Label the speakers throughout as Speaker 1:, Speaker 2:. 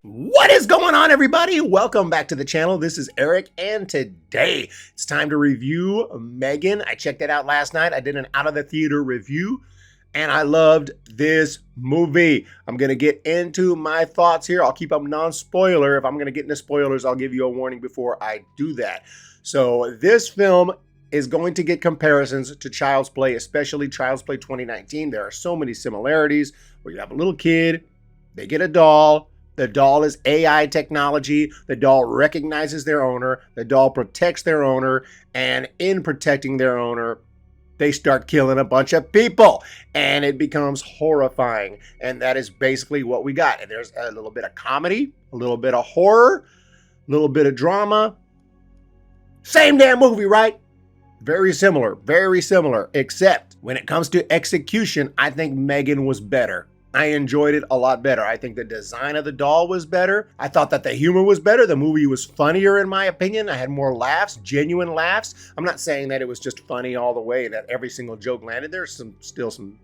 Speaker 1: What is going on, everybody? Welcome back to the channel. This is Eric, and today it's time to review M3GAN. I checked it out last night. I did an out of the theater review, and I loved this movie. I'm going to get into my thoughts here. I'll keep them non-spoiler. If I'm going to get into spoilers, I'll give you a warning before I do that. So this film is going to get comparisons to Child's Play, especially Child's Play 2019. There are so many similarities where you have a little kid, they get a doll. The doll is AI technology. The doll recognizes their owner. The doll protects their owner. And in protecting their owner, they start killing a bunch of people. And it becomes horrifying. And that is basically what we got. And there's a little bit of comedy, a little bit of horror, a little bit of drama. Same damn movie, right? Very similar, except when it comes to execution, I think M3GAN was better. I enjoyed it a lot better. I think the design of the doll was better. I thought that the humor was better. The movie was funnier, in my opinion. I had more laughs, genuine laughs. I'm not saying that it was just funny all the way, that every single joke landed. There's still some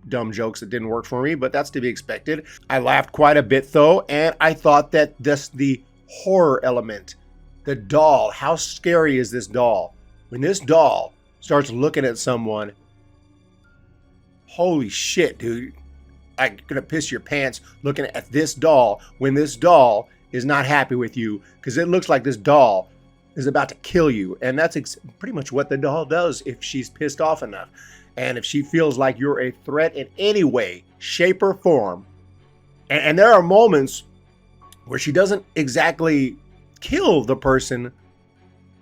Speaker 1: dumb jokes that didn't work for me, but that's to be expected. I laughed quite a bit, though, and I thought that the horror element, the doll, how scary is this doll? When this doll starts looking at someone, holy shit, dude. I'm gonna piss your pants looking at this doll when this doll is not happy with you, because it looks like this doll is about to kill you. And that's pretty much what the doll does if she's pissed off enough. And if she feels like you're a threat in any way, shape, or form. And there are moments where she doesn't exactly kill the person,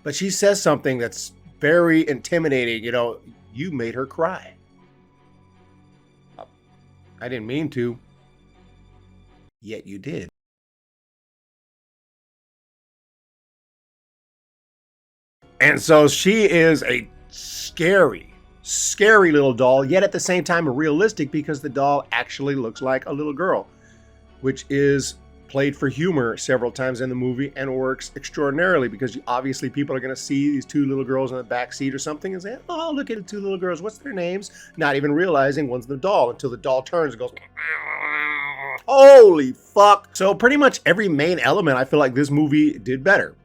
Speaker 1: but she says something that's very intimidating. You know, you made her cry. I didn't mean to, yet you did. And so she is a scary, scary little doll, yet at the same time realistic, because the doll actually looks like a little girl, which is played for humor several times in the movie and works extraordinarily, because obviously people are going to see these two little girls in the back seat or something and say, oh, look at the two little girls, what's their names? Not even realizing one's the doll, until the doll turns and goes, holy fuck. So pretty much every main element, I feel like this movie did better.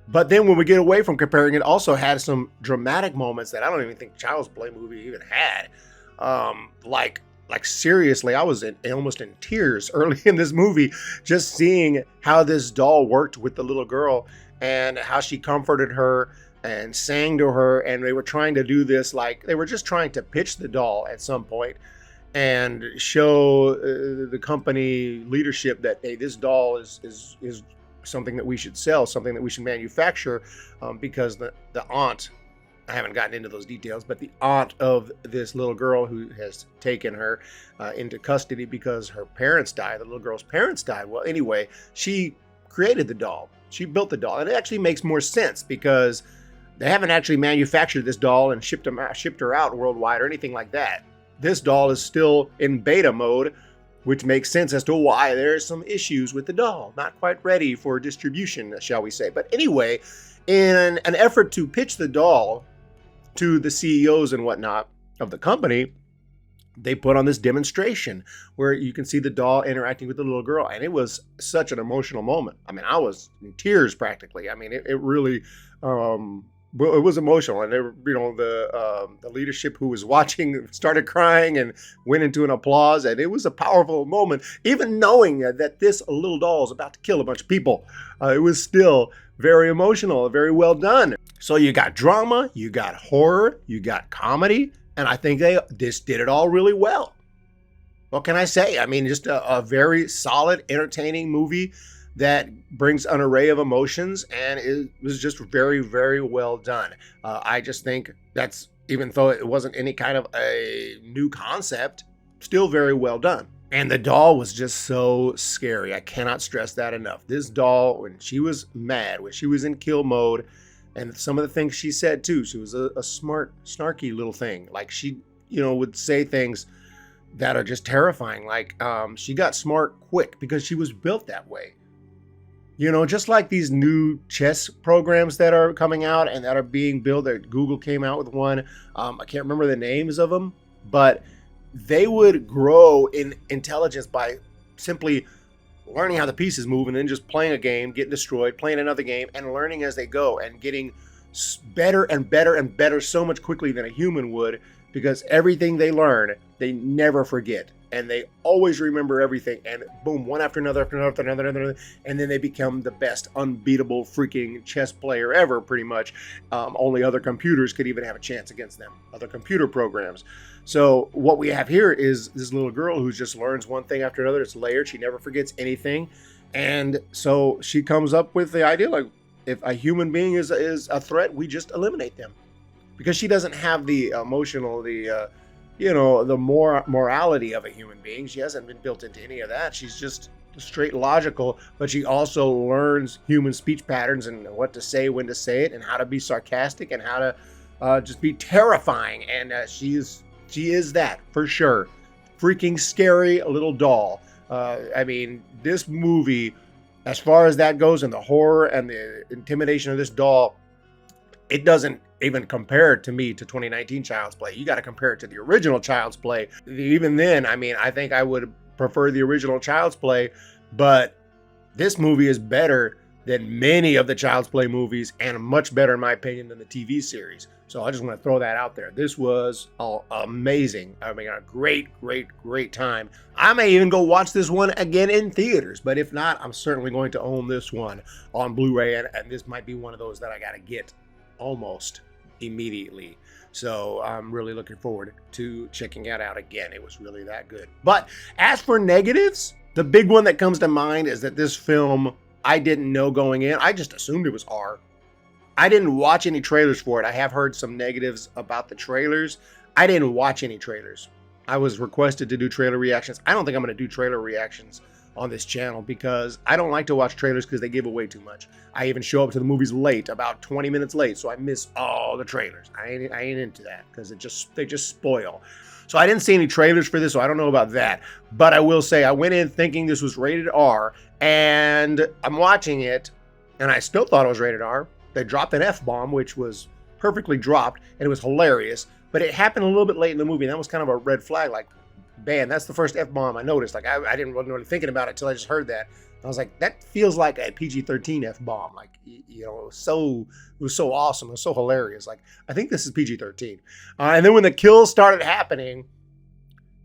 Speaker 1: But then when we get away from comparing, it also had some dramatic moments that I don't even think Child's Play movie even had. Like seriously, I was almost in tears early in this movie, just seeing how this doll worked with the little girl and how she comforted her and sang to her. And they were trying to do this, like they were just trying to pitch the doll at some point and show the company leadership that, hey, this doll is something that we should sell, something that we should manufacture, because the aunt, I haven't gotten into those details, but the aunt of this little girl who has taken her into custody because her parents died, the little girl's parents died. Well, anyway, she created the doll. She built the doll. And it actually makes more sense, because they haven't actually manufactured this doll and shipped her out worldwide or anything like that. This doll is still in beta mode, which makes sense as to why there's some issues with the doll. Not quite ready for distribution, shall we say. But anyway, in an effort to pitch the doll to the CEOs and whatnot of the company, they put on this demonstration where you can see the doll interacting with the little girl. And it was such an emotional moment. I mean, I was in tears practically. I mean, it really, it was emotional. And they were, you know, the leadership who was watching started crying and went into an applause. And it was a powerful moment, even knowing that this little doll is about to kill a bunch of people. It was still very emotional, very well done. So you got drama, you got horror, you got comedy, and I think this did it all really well. What can I say? I mean, just a very solid, entertaining movie that brings an array of emotions, and it was just very, very well done. I just think that's, even though it wasn't any kind of a new concept, still very well done. And the doll was just so scary. I cannot stress that enough. This doll, when she was mad, when she was in kill mode, and some of the things she said too, she was a smart, snarky little thing. Like she, you know, would say things that are just terrifying. Like she got smart quick because she was built that way. You know, just like these new chess programs that are coming out and that are being built. That Google came out with one. I can't remember the names of them, but they would grow in intelligence by simply learning how the pieces move and then just playing a game, getting destroyed, playing another game, and learning as they go and getting better and better and better so much quickly than a human would, because everything they learn, they never forget. And they always remember everything, and boom, one after another, and then they become the best unbeatable freaking chess player ever, pretty much. Only other computers could even have a chance against them, other computer programs. So what we have here is this little girl who just learns one thing after another. It's layered. She never forgets anything. And so she comes up with the idea, like, if a human being is a threat, we just eliminate them. Because she doesn't have the emotional, the morality of a human being. She hasn't been built into any of that. She's just straight logical, but she also learns human speech patterns and what to say, when to say it, and how to be sarcastic, and how to just be terrifying. And she is that for sure. Freaking scary little doll. I mean, this movie, as far as that goes, and the horror and the intimidation of this doll, it doesn't even compare to me to 2019 Child's Play. You got to compare it to the original Child's Play. Even then, I mean, I think I would prefer the original Child's Play, but this movie is better than many of the Child's Play movies, and much better, in my opinion, than the TV series. So I just want to throw that out there. This was amazing. I mean, a great, great, great time. I may even go watch this one again in theaters, but if not, I'm certainly going to own this one on Blu-ray, and this might be one of those that I got to get almost immediately. So I'm really looking forward to checking it out again. It was really that good. But as for negatives, the big one that comes to mind is that this film, I didn't know going in. I just assumed it was R. I didn't watch any trailers for it. I have heard some negatives about the trailers. I didn't watch any trailers. I was requested to do trailer reactions. I don't think I'm going to do trailer reactions on this channel because I don't like to watch trailers because they give away too much. I even show up to the movies late, about 20 minutes late, so I miss all the trailers. I ain't into that because they just spoil. So I didn't see any trailers for this, so I don't know about that. But I will say I went in thinking this was rated R, and I'm watching it, and I still thought it was rated R. They dropped an F-bomb, which was perfectly dropped, and it was hilarious. But it happened a little bit late in the movie, and that was kind of a red flag. Like, man, that's the first F-bomb I noticed. Like, I didn't really thinking about it until I just heard that. I was like, that feels like a PG-13 F-bomb. Like, you know, it was so awesome. It was so hilarious. Like, I think this is PG-13. And then when the kills started happening,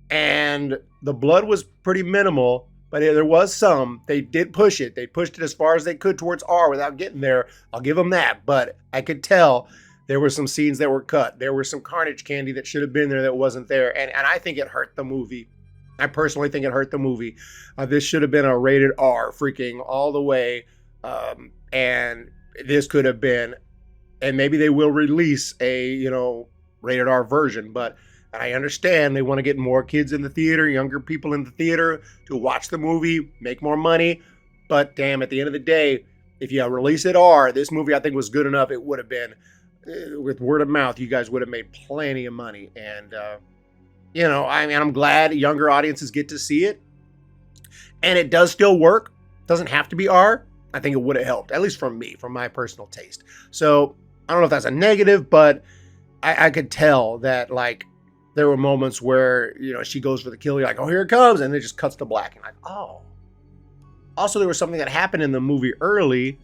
Speaker 1: and the blood was pretty minimal, but there was some. They did push it. They pushed it as far as they could towards R without getting there. I'll give them that. But I could tell there were some scenes that were cut. There was some carnage candy that should have been there that wasn't there. And I think it hurt the movie. I personally think it hurt the movie. This should have been a rated R freaking all the way. And this could have been, and maybe they will release a, rated R version, but I understand they want to get more kids in the theater, younger people in the theater to watch the movie, make more money. But damn, at the end of the day, if you release it R, this movie I think was good enough. It would have been, with word of mouth, you guys would have made plenty of money. And, I'm glad younger audiences get to see it. And it does still work. Doesn't have to be R. I think it would have helped, at least from me, from my personal taste. So I don't know if that's a negative, but I could tell that, like, there were moments where, she goes for the kill. You're like, oh, here it comes. And it just cuts to black. And like, oh. Also, there was something that happened in the movie early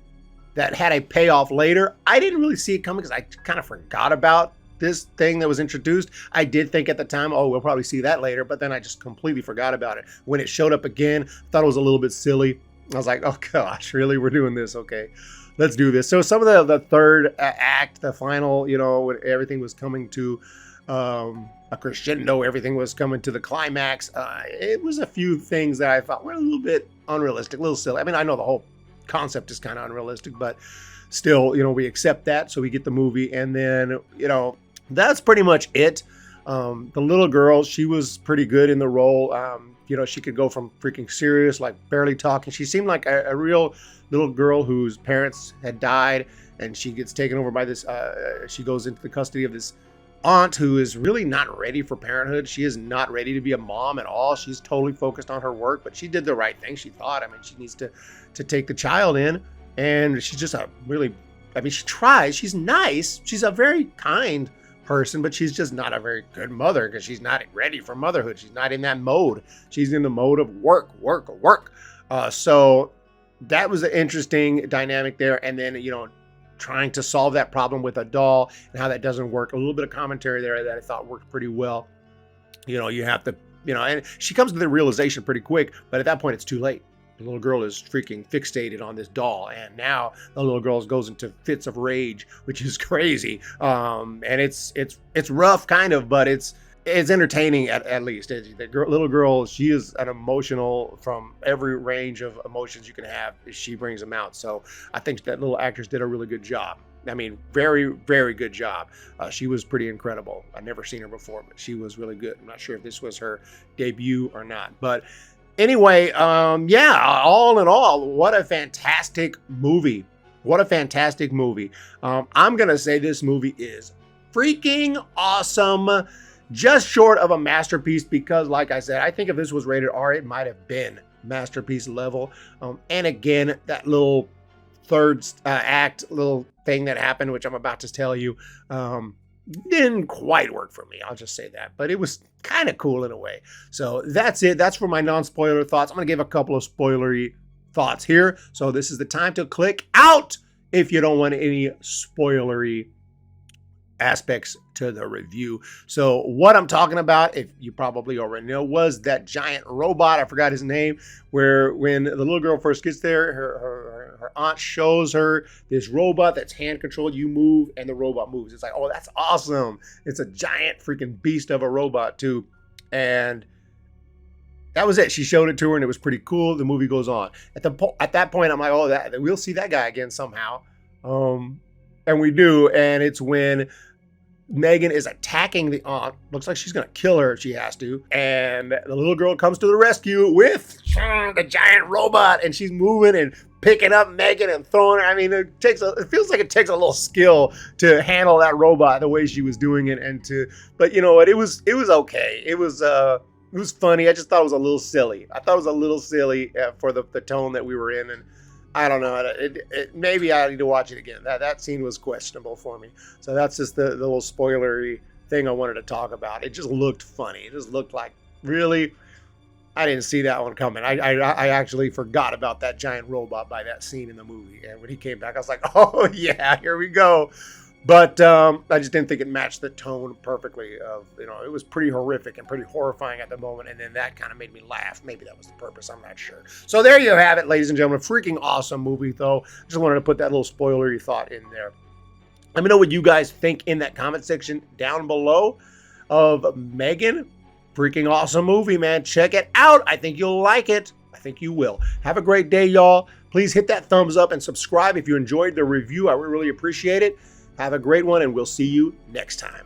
Speaker 1: that had a payoff later. I didn't really see it coming because I kind of forgot about this thing that was introduced. I did think at the time, oh, we'll probably see that later. But then I just completely forgot about it. When it showed up again, I thought it was a little bit silly. I was like, oh, gosh, really? We're doing this? Okay, let's do this. So some of the third act, the final, when everything was coming to a crescendo, everything was coming to the climax. It was a few things that I thought were a little bit unrealistic, a little silly. I mean, I know the whole concept is kind of unrealistic, but still, we accept that. So we get the movie, and then, that's pretty much it. The little girl, she was pretty good in the role. She could go from freaking serious, like barely talking. She seemed like a real little girl whose parents had died, and she gets taken over by this, she goes into the custody of this aunt who is really not ready for parenthood. She is not ready to be a mom at all. She's totally focused on her work, but she did the right thing, she thought. I mean, she needs to take the child in, and she's just she tries. She's nice. She's a very kind person, but she's just not a very good mother because she's not ready for motherhood. She's not in that mode. She's in the mode of work. So that was an interesting dynamic there. And then, trying to solve that problem with a doll and how that doesn't work. A little bit of commentary there that I thought worked pretty well. You have to, and she comes to the realization pretty quick, but at that point it's too late. The little girl is freaking fixated on this doll, and now the little girl goes into fits of rage, which is crazy. And it's rough, kind of, but it's entertaining at least. Little girl, she is an emotional from every range of emotions you can have. She brings them out. So I think that little actress did a really good job. I mean, very, very good job. She was pretty incredible. I've never seen her before, but she was really good. I'm not sure if this was her debut or not, but anyway, yeah, all in all, what a fantastic movie. What a fantastic movie. I'm going to say this movie is freaking awesome. Just short of a masterpiece because, like I said, I think if this was rated R, it might have been masterpiece level. And again, that little third act little thing that happened, which I'm about to tell you, didn't quite work for me. I'll just say that. But it was kind of cool in a way. So that's it. That's for my non-spoiler thoughts. I'm going to give a couple of spoilery thoughts here. So this is the time to click out if you don't want any spoilery aspects to the review. So what I'm talking about, if you probably already know, was that giant robot. I forgot his name. Where when the little girl first gets there, her aunt shows her this robot that's hand controlled. You move and the robot moves. It's like, oh, that's awesome. It's a giant freaking beast of a robot too. And that was it. She showed it to her and it was pretty cool. The movie goes on. At that point, I'm like, oh, we'll see that guy again somehow. And we do. And it's when M3GAN is attacking the aunt. Looks like she's going to kill her if she has to. And the little girl comes to the rescue with the giant robot. And she's moving and picking up M3GAN and throwing her. I mean, it feels like it takes a little skill to handle that robot the way she was doing it. But you know what? It was okay. It was funny. I just thought it was a little silly. I thought it was a little silly for the tone that we were in. And I don't know. Maybe I need to watch it again. That scene was questionable for me. So that's just the little spoilery thing I wanted to talk about. It just looked funny. It just looked like, really? I didn't see that one coming. I actually forgot about that giant robot by that scene in the movie. And when he came back, I was like, oh, yeah, here we go. But I just didn't think it matched the tone perfectly. It was pretty horrific and pretty horrifying at the moment. And then that kind of made me laugh. Maybe that was the purpose. I'm not sure. So there you have it, ladies and gentlemen. Freaking awesome movie, though. Just wanted to put that little spoilery thought in there. Let me know what you guys think in that comment section down below of M3GAN. Freaking awesome movie, man. Check it out. I think you'll like it. I think you will. Have a great day, y'all. Please hit that thumbs up and subscribe if you enjoyed the review. I really appreciate it. Have a great one, and we'll see you next time.